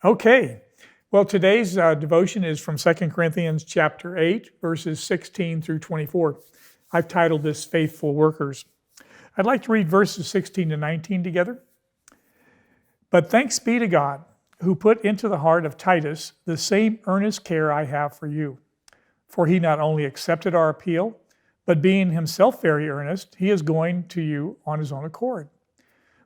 Okay, well, today's devotion is from 2 Corinthians chapter 8, verses 16 through 24. I've titled this Faithful Workers. I'd like to read verses 16 to 19 together. But thanks be to God, who put into the heart of Titus the same earnest care I have for you. For he not only accepted our appeal, but being himself very earnest, he is going to you on his own accord.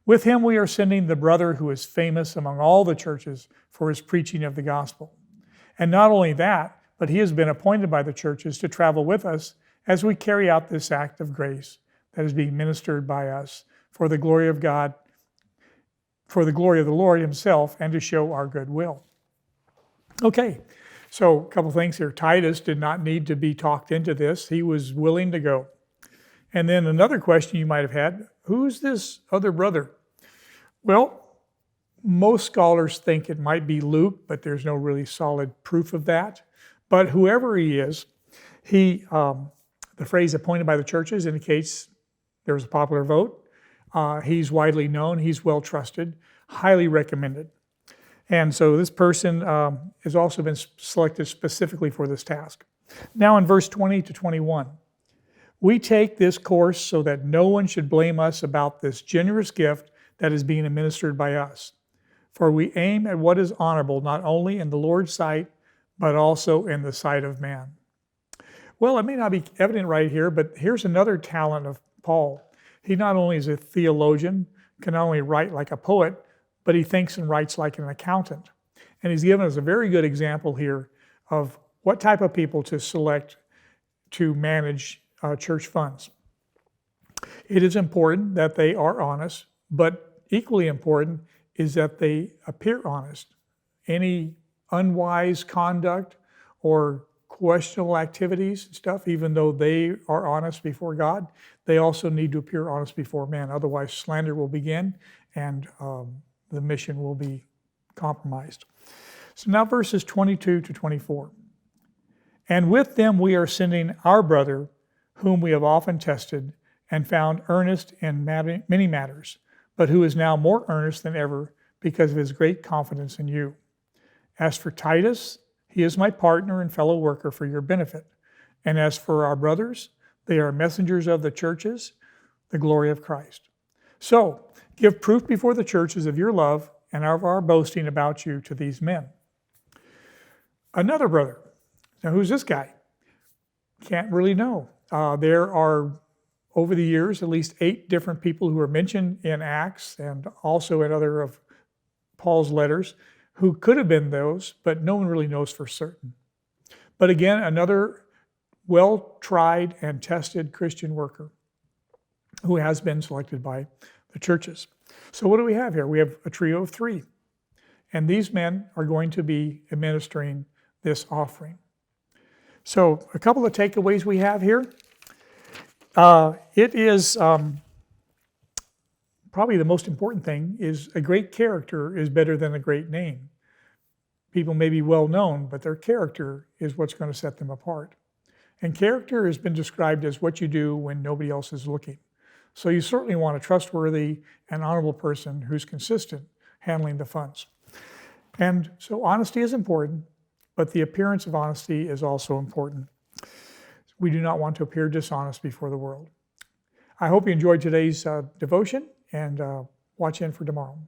With him we are sending the brother who is famous among all the churches for his preaching of the gospel. And not only that, but he has been appointed by the churches to travel with us as we carry out this act of grace that is being ministered by us for the glory of God, for the glory of the Lord himself, and to show our goodwill. Okay, so a couple things here. Titus did not need to be talked into this. He was willing to go. And then another question you might have had, who's this other brother? Well, most scholars think it might be Luke, but there's no really solid proof of that. But whoever he is, the phrase appointed by the churches indicates there was a popular vote. He's widely known, he's well trusted, highly recommended. And so this person has also been selected specifically for this task. Now in verse 20 to 21, we take this course so that no one should blame us about this generous gift that is being administered by us. For we aim at what is honorable not only in the Lord's sight, but also in the sight of man. Well, it may not be evident right here, but here's another talent of Paul. He not only is a theologian, can not only write like a poet, but he thinks and writes like an accountant. And he's given us a very good example here of what type of people to select to manage church funds. It is important that they are honest, but equally important is that they appear honest. Any unwise conduct or questionable activities and stuff, even though they are honest before God, they also need to appear honest before man. Otherwise, slander will begin and the mission will be compromised. So now verses 22 to 24. And with them we are sending our brother, whom we have often tested and found earnest in many matters, but who is now more earnest than ever because of his great confidence in you. As for Titus, he is my partner and fellow worker for your benefit. And as for our brothers, they are messengers of the churches, the glory of Christ. So, give proof before the churches of your love and of our boasting about you to these men. Another brother. Now, who's this guy? Can't really know. There are, over the years, at least 8 different people who are mentioned in Acts and also in other of Paul's letters who could have been those, but no one really knows for certain. But again, another well-tried and tested Christian worker who has been selected by the churches. So what do we have here? We have a trio of 3. And these men are going to be administering this offering. So a couple of takeaways we have here. It is probably the most important thing is a great character is better than a great name. People may be well known, but their character is what's going to set them apart. And character has been described as what you do when nobody else is looking. So you certainly want a trustworthy and honorable person who's consistent handling the funds. And so honesty is important, but the appearance of honesty is also important. We do not want to appear dishonest before the world. I hope you enjoyed today's devotion and watch in for tomorrow.